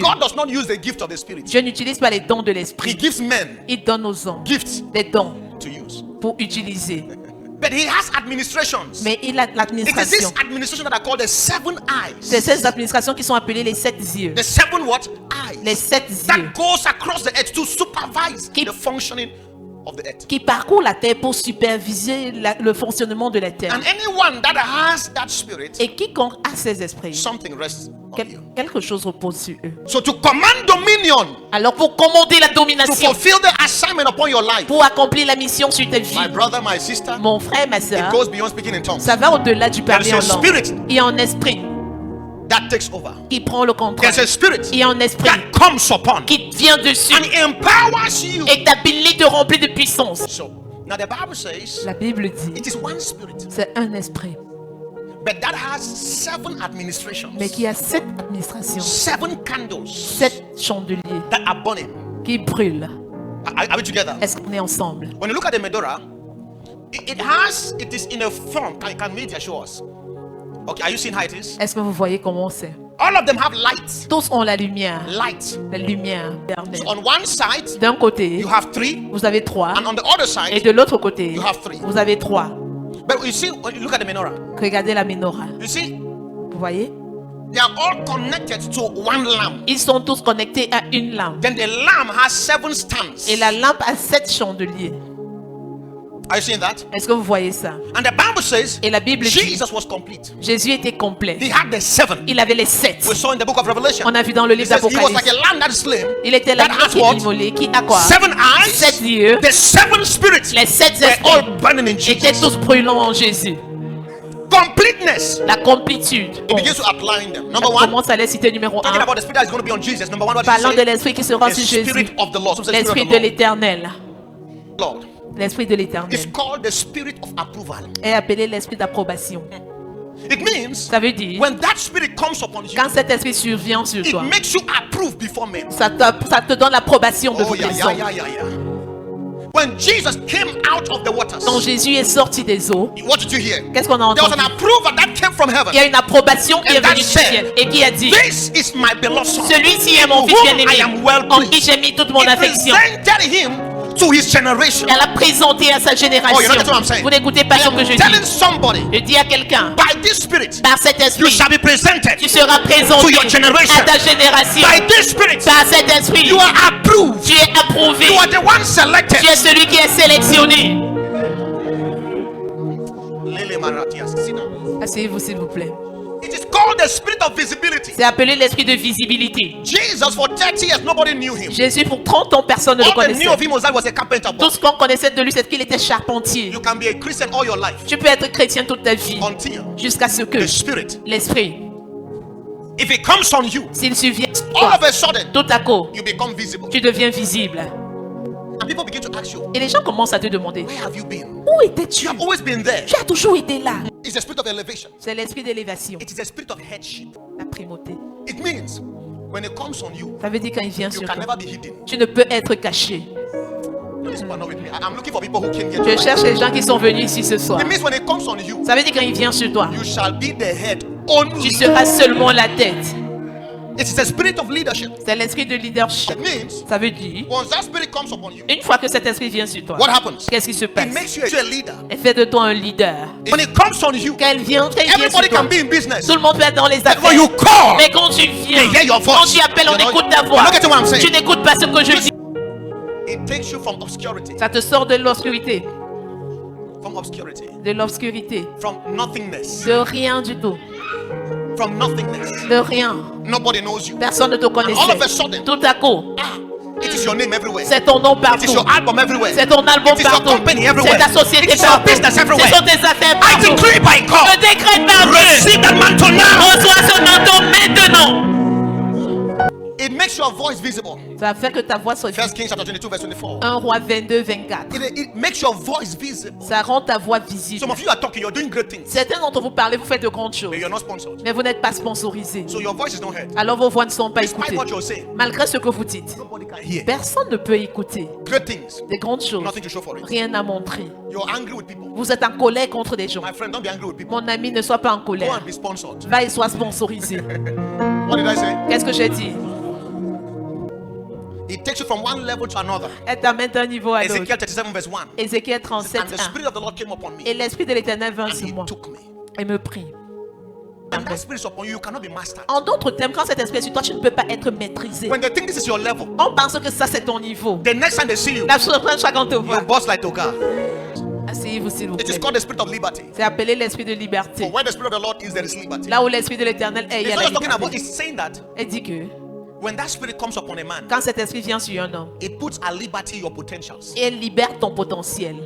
God does not use the gift of the Spirit. Dieu n'utilise pas les dons de He l'esprit. gives men Il donne aux hommes gifts des dons to use. pour utiliser. But he has administrations. Mais il a It is this l'administration. administration that are called the 7 C'est eyes. ces administrations qui sont appelées les 7 yeux. The 7 what? Les Eyes. 7 yeux That goes across the earth to supervise Qui- the functioning of the earth. qui parcourent la terre pour superviser le fonctionnement de la terre. And anyone that has that spirit, Et quiconque a ces esprits, something rests on you. quelque chose repose sur eux. So to command dominion, Alors pour commander la to domination, fulfill the assignment upon your life, pour accomplir la mission sur ta vie, my brother, my sister, mon frère, ma it soeur, goes beyond speaking in tongues. ça va au-delà du parler en There's a langue. spirit. Il y a un esprit That takes over. qui prend le contrôle. There's a spirit Il y a un esprit that comes upon qui vient dessus and empowers you. et t'habilite, te remplit de puissance. So now the Bible says La Bible dit, it is one spirit, c'est un esprit, but that has 7 administrations, mais qui a 7 administrations, 7 candles 7 chandeliers that are burning. qui brûlent. Are we together? Est-ce qu'on est ensemble? When you look at the menorah, it is in a form. Can media show us? Okay, are you seeing how it is? Est-ce que vous voyez comment c'est? All of them have lights. Tous ont la lumière La éternelle. So on one side, D'un côté, you have 3, vous avez 3, and on the other et side, de l'autre côté, you have 3. vous avez 3. But you see, when you look at the menorah, Regardez la menorah. you see, Vous voyez? they are all connected to one lamp. Ils sont tous connectés à une lampe. Then the lamp has 7 stands. Et la lampe a 7 chandeliers. Are you seeing that? Est-ce que vous voyez ça? And the Bible says Et la Bible dit, Jesus was complete. Jésus était complet. He had the 7. Il avait les 7. We saw in the book of Revelation. On a vu dans le It livre says he was like d'Apocalypse. a lamb that is slain. Il était That l'agneau has qui what? est immolé, qui a quoi? 7 eyes. 7 yeux. The 7 spirits Les 7 were esprits all burning in étaient Jesus. tous brûlants en Jésus. Completeness. La complétude. He begins to outline them. Number On 1, commence à les citer numéro talking 1. about the spirit that is going to be on Jesus. Number 1, what did Parlant you de say? l'esprit qui sera The sur Jésus. spirit of the Lord. So say spirit L'esprit of de the Lord. l'éternel. Lord. L'esprit de It's l'éternel called the spirit of approval. est appelé l'esprit d'approbation. It means Ça veut dire, when that spirit comes upon you, quand cet esprit survient sur it toi, makes you approve before men. ça te donne l'approbation de Oh, toutes yeah, les yeah, hommes. yeah, yeah, yeah. When Jesus came out of the waters, Quand Jésus est sorti des eaux, what did you hear? qu'est-ce qu'on a There was entendu? an approval that came from heaven. Il y a une approbation qui And est venue that du said, ciel et qui a dit, This is my beloved son. celui-ci est mon in fils whom bien-aimé, I am well en qui pleased. j'ai mis toute mon It affection. presented him to his generation. Elle a présenté à sa Oh, you're génération. not getting what I'm saying? Vous n'écoutez pas I ce am que je telling dis. somebody, Je dis à quelqu'un, by this spirit, par cet you esprit, shall be presented. tu seras To présenté your generation. à ta génération. By this spirit, Par cet esprit, you are approved. tu es approuvé. You are the one selected. Tu es celui qui est sélectionné. Lele Maratias, sit down. Asseyez-vous s'il vous plaît. It is called the spirit of visibility. C'est appelé l'esprit de visibilité. Jesus, for 30 years, nobody knew him. Jésus, pour 30 ans, personne ne le All they knew connaissait. of him was that he was a carpenter. Tout ce qu'on connaissait de lui, c'est qu'il était charpentier. You can be a Christian all your life Tu peux être chrétien toute ta vie, until jusqu'à ce que the spirit, l'esprit, if it comes on you, s'il survient, all of a sudden, tout à coup, you become visible. tu deviens visible. And people begin to ask you, Et les gens commencent à te demander, where have you been? où étais-tu? You have always been there. Tu as toujours été là. It's the spirit of elevation. C'est l'esprit d'élévation, It is the spirit of headship. la primauté. It means when it comes on you, Ça veut dire quand il vient you sur can toi, never be hidden. tu ne peux être caché. These people are not with me. I'm looking for people who can get Je you. cherche les gens qui sont venus ici ce soir. It means when it comes on you, Ça veut dire quand il vient sur toi, you shall be the head only. tu seras seulement la tête. It is a spirit of leadership. C'est l'esprit de leadership. It means Ça veut dire, once that spirit comes upon you, une fois que cet esprit vient sur toi, what happens? qu'est-ce qui se passe? It makes you a leader. Elle fait de toi un leader. When it comes on you, Quand il vient sur everybody toi, can be in business. tout le monde peut être dans les When affaires. you call, Mais quand tu viens, they hear your voice. quand tu appelles, on You know, écoute ta you're voix. not getting what I'm saying. Tu n'écoutes pas ce que je dis. It takes you from obscurity. Ça te sort de l'obscurité. From obscurity. De l'obscurité. From nothingness. De rien du tout. From nothingness. De rien. Nobody knows you. Personne ne te And all of a connaissait. sudden, Tout à coup, it is your name everywhere. c'est ton nom It is partout. your album everywhere. C'est ton album It is your partout. company C'est everywhere. ta société It is your partout. business Ce everywhere. sont tes affaires I partout. decree by Je God, décrète par Dieu. receive that mantle now. Reçois ce manteau maintenant. It makes your voice visible. Ça fait que ta voix soit First visible. Kings chapter 22 verse 24. 1 Roi 22, 24. It makes your voice visible. Ça rend ta voix visible. Some of you are talking, you're doing great things, Certains d'entre vous parlez, vous faites de grandes choses. but you're not sponsored. Mais vous n'êtes pas sponsorisé. So your voice is not heard. Alors vos voix ne sont pas Despite écoutées. what you're saying, Malgré ce que vous dites. nobody can hear. Personne ne peut écouter Great things, des grandes choses. nothing to show for it. Rien à montrer. You're angry with people. Vous êtes en colère contre des gens. My friend, don't be angry with people. Mon ami, ne sois pas en Go colère. and be sponsored. Va et sois sponsorisé. What did I say? Qu'est-ce que j'ai dit? It takes you from one level to another. Elle t'amène d'un niveau à l'autre. Ezekiel 37 verse 1. Ézéchiel 37, And the 1. Spirit of the Lord came upon me. Et l'Esprit de l'Éternel vint And sur he moi took me. et me prit. And that Spirit is upon you, you cannot be mastered. En d'autres termes, quand cet esprit est sur toi, tu ne peux pas être maîtrisé. When they think this is your level, On pense que ça, c'est ton niveau. the next time they see you, La prochaine fois qu'on te you voit, boss like Toga. asseyez-vous s'il vous It is plaît. called the Spirit of liberty. C'est appelé l'Esprit de For liberté. where the Spirit of the Lord is, there is liberty. Là où l'Esprit de l'Éternel est, il y It's a not la just talking about, liberté. it's saying that Elle dit que when that Spirit comes upon a man, quand cet esprit vient sur un homme, it puts at liberty your potentials. elle libère ton potentiel.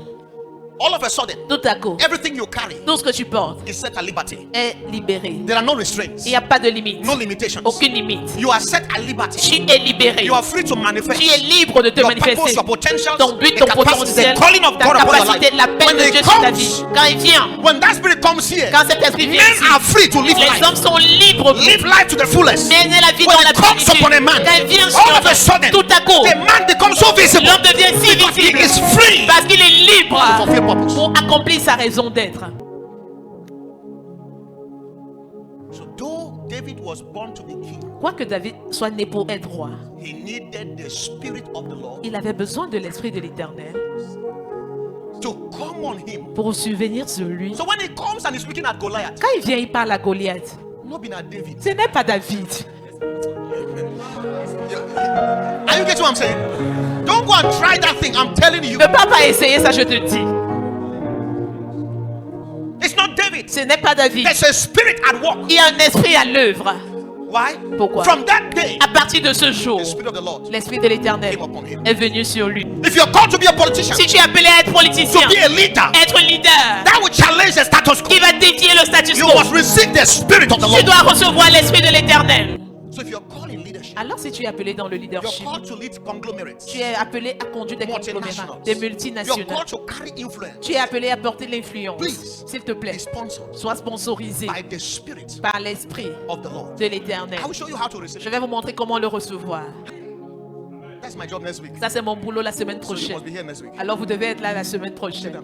All of a sudden, Tout à coup, everything you carry tout ce que tu portes is set at liberty. est libéré. There are no restraints, Il n'y a pas de limite. no limitations. Aucune limite. You are set at liberty. Tu es libéré. You are free to manifest. Tu es libre de te Your purpose, manifester. your potentials, Ton but, the ton capacity, potentiel, the calling of ta God upon your capacité, life. l'appel When de it Dieu sur ta vie. comes, Quand il vient, when that Spirit comes here, quand cet esprit vient men ici, are free to live les life. hommes sont libres. Live life to the fullest. Mener la vie When dans la it comes plénitude. upon a man, Quand il vient sur all of a l'homme, sudden, tout à coup, the man becomes so visible l'homme devient si because he visible is free parce qu'il est libre to fulfill purpose. pour accomplir sa raison d'être. So though David was born to be king, Quoique David soit né pour être roi, he needed the Spirit of the Lord il avait besoin de l'Esprit de l'Éternel to come on him. pour subvenir sur lui. So when he comes and he's looking at Goliath, Quand il vient, il parle à Goliath. not being at David. Ce n'est pas David. Are you getting what I'm saying? Don't go and try that thing. I'm telling you, Ne peux pas essayer ça, je te dis. it's not David. Ce n'est pas David. There's a spirit at work. Il y a un esprit à l'œuvre. Why? Pourquoi? From that day, À partir de ce jour, the Spirit of the Lord l'Esprit de l'Éternel came upon him. est venu sur lui. If you're called to be a politician, Si tu es appelé à être politicien, to be a leader, être leader, that will challenge the status quo. qui va défier le status You quo, must receive the Spirit of the tu Lord. dois recevoir l'Esprit de l'Éternel. So if you're called in leadership, Alors si tu es appelé dans le you're leadership, called to lead conglomerates, tu es appelé à conduire des conglomérats, multinationals. des You're multinationales. called to carry influence. Tu es appelé à porter l'influence. Please. S'il te plaît, Be sponsored sois sponsorisé by the Spirit par l'Esprit of the Lord. de l'Éternel. I will show you how to receive Je it. vais vous montrer comment le recevoir. That's my job next week. Ça, c'est mon boulot la semaine So you prochaine. must be here next week. Alors, vous devez être là la semaine prochaine.